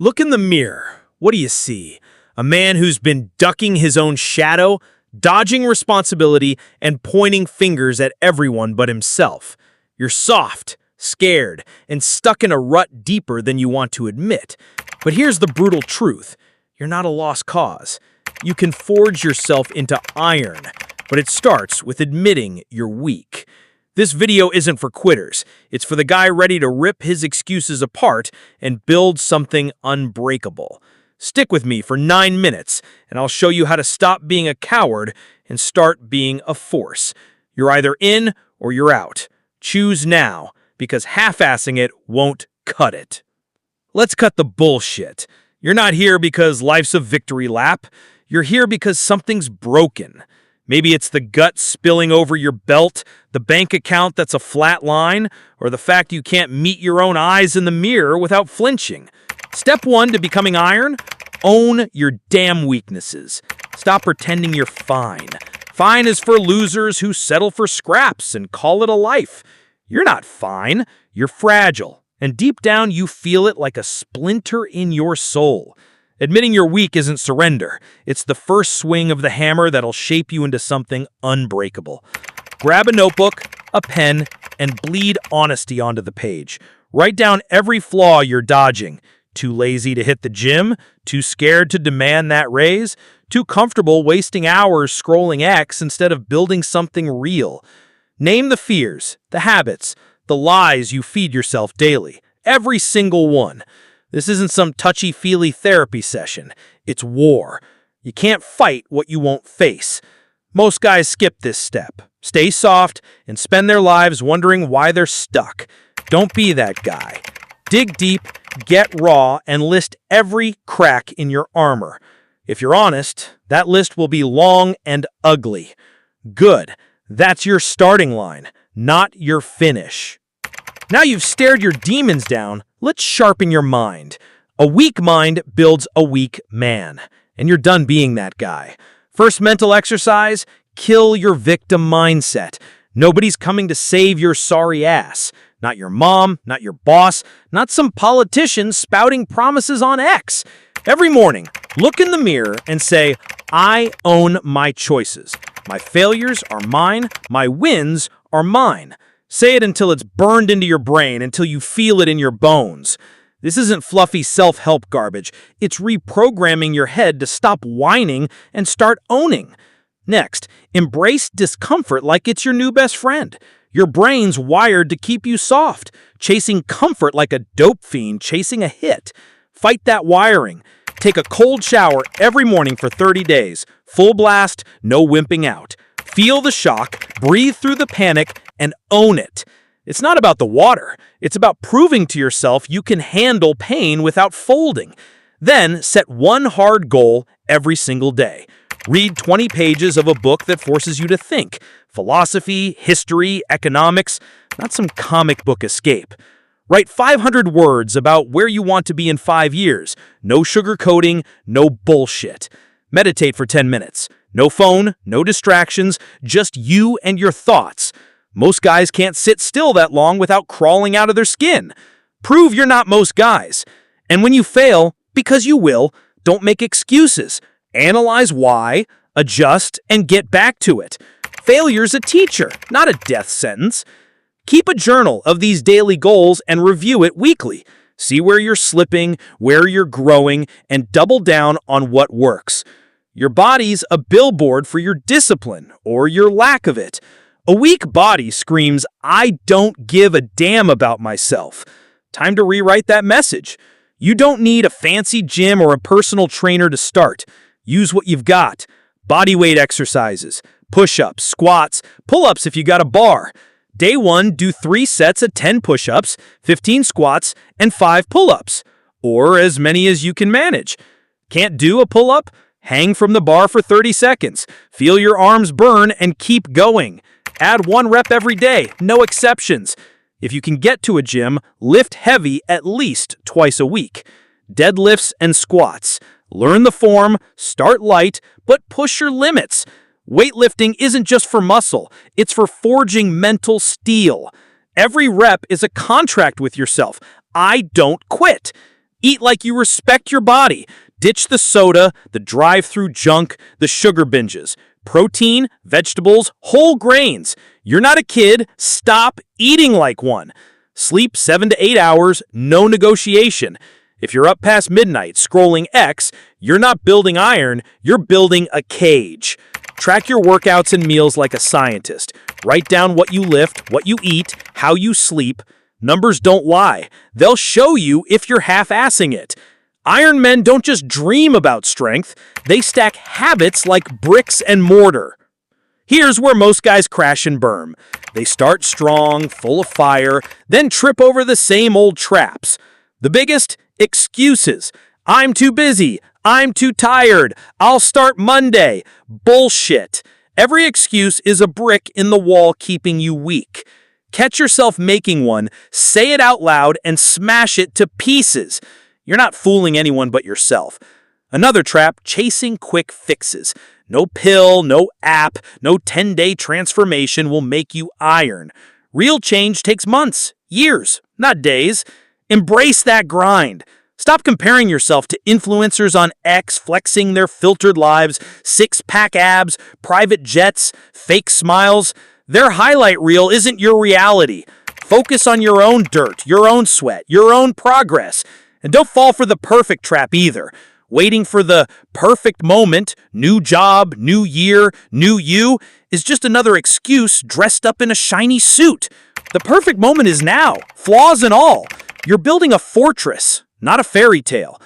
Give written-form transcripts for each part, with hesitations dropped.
Look in the mirror. What do you see? A man who's been ducking his own shadow, dodging responsibility, and pointing fingers at everyone but himself. You're soft, scared, and stuck in a rut deeper than you want to admit. But here's the brutal truth. You're not a lost cause. You can forge yourself into iron, but it starts with admitting you're weak. This video isn't for quitters. It's for the guy ready to rip his excuses apart and build something unbreakable. Stick with me for 9 minutes, and I'll show you how to stop being a coward and start being a force. You're either in or you're out. Choose now, because half-assing it won't cut it. Let's cut the bullshit. You're not here because life's a victory lap. You're here because something's broken. Maybe it's the gut spilling over your belt, the bank account that's a flat line, or the fact you can't meet your own eyes in the mirror without flinching. Step 1 to becoming iron: own your damn weaknesses. Stop pretending you're fine. Fine is for losers who settle for scraps and call it a life. You're not fine. You're fragile. And deep down, you feel it like a splinter in your soul. Admitting you're weak isn't surrender. It's the first swing of the hammer that'll shape you into something unbreakable. Grab a notebook, a pen, and bleed honesty onto the page. Write down every flaw you're dodging. Too lazy to hit the gym? Too scared to demand that raise? Too comfortable wasting hours scrolling X instead of building something real? Name the fears, the habits, the lies you feed yourself daily. Every single one. This isn't some touchy-feely therapy session. It's war. You can't fight what you won't face. Most guys skip this step, stay soft, and spend their lives wondering why they're stuck. Don't be that guy. Dig deep, get raw, and list every crack in your armor. If you're honest, that list will be long and ugly. Good. That's your starting line, not your finish. Now you've stared your demons down, let's sharpen your mind. A weak mind builds a weak man, and you're done being that guy. First mental exercise: kill your victim mindset. Nobody's coming to save your sorry ass. Not your mom, not your boss, not some politician spouting promises on X. Every morning, look in the mirror and say, I own my choices. My failures are mine, my wins are mine. Say it until it's burned into your brain, until you feel it in your bones. This isn't fluffy self-help garbage. It's reprogramming your head to stop whining and start owning. Next, embrace discomfort like it's your new best friend. Your brain's wired to keep you soft, chasing comfort like a dope fiend chasing a hit. Fight that wiring. Take a cold shower every morning for 30 days. Full blast, no wimping out. Feel the shock, breathe through the panic, and own it. It's not about the water. It's about proving to yourself you can handle pain without folding. Then set one hard goal every single day. Read 20 pages of a book that forces you to think. Philosophy, history, economics, not some comic book escape. Write 500 words about where you want to be in 5 years. No sugarcoating, no bullshit. Meditate for 10 minutes. No phone, no distractions, just you and your thoughts. Most guys can't sit still that long without crawling out of their skin. Prove you're not most guys. And when you fail, because you will, don't make excuses. Analyze why, adjust, and get back to it. Failure's a teacher, not a death sentence. Keep a journal of these daily goals and review it weekly. See where you're slipping, where you're growing, and double down on what works. Your body's a billboard for your discipline or your lack of it. A weak body screams, I don't give a damn about myself. Time to rewrite that message. You don't need a fancy gym or a personal trainer to start. Use what you've got. Bodyweight exercises, push-ups, squats, pull-ups if you got a bar. Day 1, do 3 sets of 10 push-ups, 15 squats, and 5 pull-ups, or as many as you can manage. Can't do a pull-up? Hang from the bar for 30 seconds. Feel your arms burn and keep going. Add 1 rep every day, no exceptions. If you can get to a gym, lift heavy at least twice a week. Deadlifts and squats. Learn the form, start light, but push your limits. Weightlifting isn't just for muscle, it's for forging mental steel. Every rep is a contract with yourself. I don't quit. Eat like you respect your body. Ditch the soda, the drive-through junk, the sugar binges. Protein, vegetables, whole grains. You're not a kid. Stop eating like one. Sleep 7 to 8 hours, no negotiation. If you're up past midnight scrolling X, you're not building iron, you're building a cage. Track your workouts and meals like a scientist. Write down what you lift, what you eat, how you sleep. Numbers don't lie. They'll show you if you're half-assing it. Iron men don't just dream about strength, they stack habits like bricks and mortar. Here's where most guys crash and burn. They start strong, full of fire, then trip over the same old traps. The biggest? Excuses. I'm too busy. I'm too tired. I'll start Monday. Bullshit. Every excuse is a brick in the wall keeping you weak. Catch yourself making one, say it out loud, and smash it to pieces. You're not fooling anyone but yourself. Another trap, chasing quick fixes. No pill, no app, no 10-day transformation will make you iron. Real change takes months, years, not days. Embrace that grind. Stop comparing yourself to influencers on X flexing their filtered lives, six-pack abs, private jets, fake smiles. Their highlight reel isn't your reality. Focus on your own dirt, your own sweat, your own progress. And don't fall for the perfect trap either. Waiting for the perfect moment, new job, new year, new you, is just another excuse dressed up in a shiny suit. The perfect moment is now, flaws and all. You're building a fortress, not a fairy tale.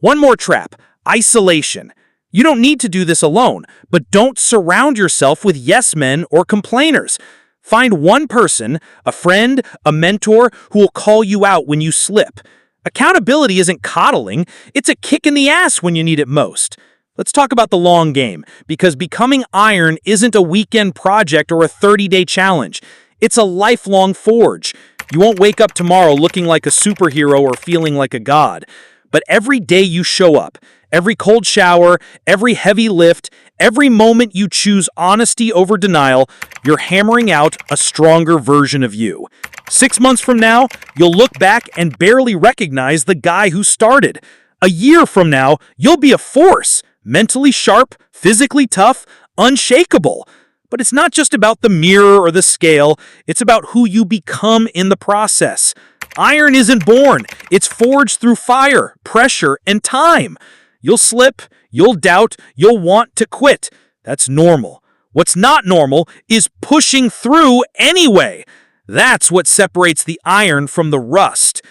One more trap, isolation. You don't need to do this alone, but don't surround yourself with yes men or complainers. Find one person, a friend, a mentor, who will call you out when you slip. Accountability isn't coddling, it's a kick in the ass when you need it most. Let's talk about the long game, because becoming iron isn't a weekend project or a 30-day challenge. It's a lifelong forge. You won't wake up tomorrow looking like a superhero or feeling like a god. But every day you show up, every cold shower, every heavy lift, every moment you choose honesty over denial, you're hammering out a stronger version of you. 6 months from now, you'll look back and barely recognize the guy who started. A year from now, you'll be a force, mentally sharp, physically tough, unshakable. But it's not just about the mirror or the scale, it's about who you become in the process. Iron isn't born, it's forged through fire, pressure, and time. You'll slip, you'll doubt, you'll want to quit. That's normal. What's not normal is pushing through anyway. That's what separates the iron from the rust.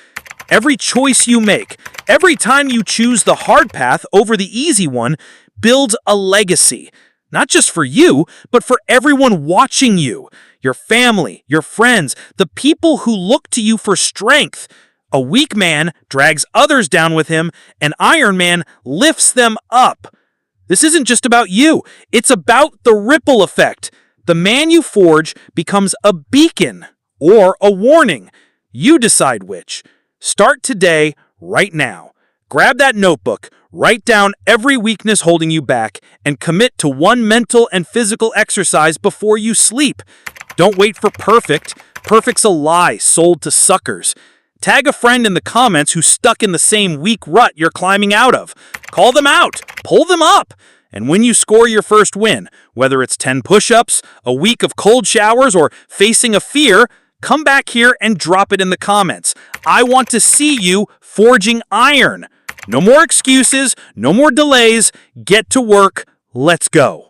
Every choice you make, every time you choose the hard path over the easy one, builds a legacy. Not just for you, but for everyone watching you. Your family, your friends, the people who look to you for strength. A weak man drags others down with him, and Iron Man lifts them up. This isn't just about you. It's about the ripple effect. The man you forge becomes a beacon or a warning. You decide which. Start today, right now. Grab that notebook, write down every weakness holding you back, and commit to one mental and physical exercise before you sleep. Don't wait for perfect. Perfect's a lie sold to suckers. Tag a friend in the comments who's stuck in the same weak rut you're climbing out of. Call them out. Pull them up. And when you score your first win, whether it's 10 push-ups, a week of cold showers, or facing a fear, come back here and drop it in the comments. I want to see you forging iron. No more excuses, no more delays. Get to work. Let's go.